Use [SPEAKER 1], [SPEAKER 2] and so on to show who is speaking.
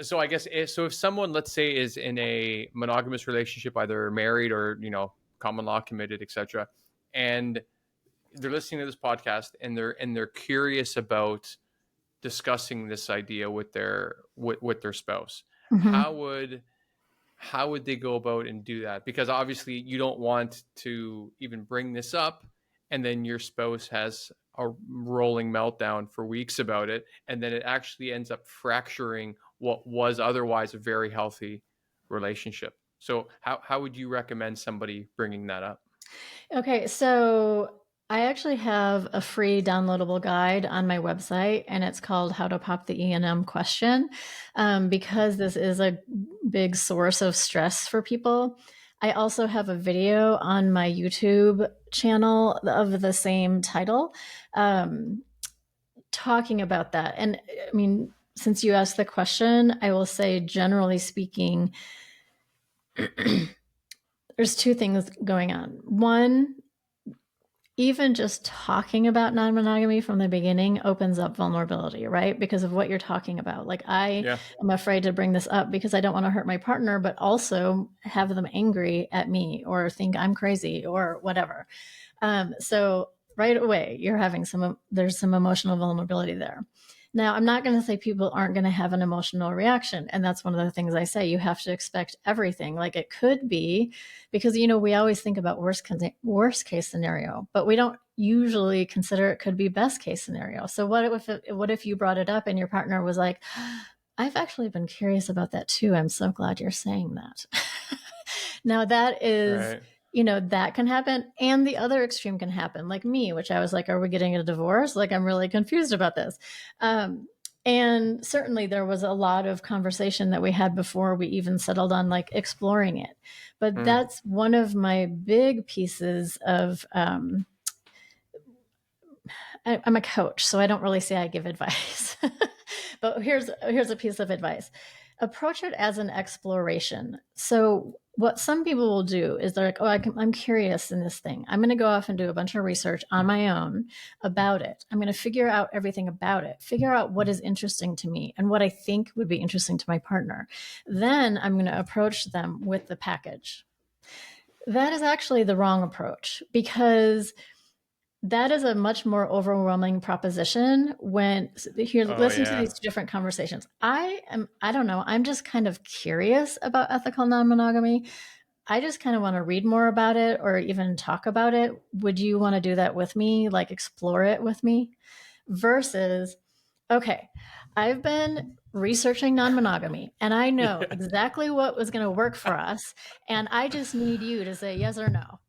[SPEAKER 1] So I guess if someone, let's say, is in a monogamous relationship, either married or common law committed, etc., and they're listening to this podcast and they're curious about discussing this idea with their spouse,
[SPEAKER 2] Mm-hmm.
[SPEAKER 1] how would they go about and do that? Because obviously you don't want to even bring this up and then your spouse has a rolling meltdown for weeks about it, and then it actually ends up fracturing what was otherwise a very healthy relationship. So how would you recommend somebody bringing that up?
[SPEAKER 2] Okay, so I actually have a free downloadable guide on my website, and it's called How to Pop the E&M Question, because this is a big source of stress for people. I also have a video on my YouTube channel of the same title, talking about that. And I mean, since you asked the question, I will say, generally speaking, there's two things going on. One, even just talking about non-monogamy from the beginning opens up vulnerability, right? Because of what you're talking about. Like, I am afraid to bring this up because I don't want to hurt my partner, but also have them angry at me or think I'm crazy or whatever. So right away, there's some emotional vulnerability there. Now, I'm not going to say people aren't going to have an emotional reaction. And that's one of the things I say. You have to expect everything. Like, it could be, because, we always think about worst case scenario, but we don't usually consider it could be best case scenario. So what if you brought it up and your partner was like, I've actually been curious about that too. I'm so glad you're saying that. Now that is,
[SPEAKER 1] Right.
[SPEAKER 2] that can happen. And the other extreme can happen, like me, which I was like, are we getting a divorce? Like, I'm really confused about this. And certainly there was a lot of conversation that we had before we even settled on like exploring it. But that's one of my big pieces of, I'm a coach, so I don't really say I give advice. But here's a piece of advice. Approach it as an exploration. So what some people will do is they're like, oh, I'm curious in this thing. I'm going to go off and do a bunch of research on my own about it. I'm going to figure out everything about it, figure out what is interesting to me and what I think would be interesting to my partner. Then I'm going to approach them with the package. That is actually the wrong approach, because that is a much more overwhelming proposition when listen to these different conversations. I don't know, I'm just kind of curious about ethical non-monogamy. I just kind of want to read more about it or even talk about it. Would you want to do that with me? Like, explore it with me? Versus, okay, I've been researching non-monogamy and I know exactly what was going to work for us. And I just need you to say yes or no.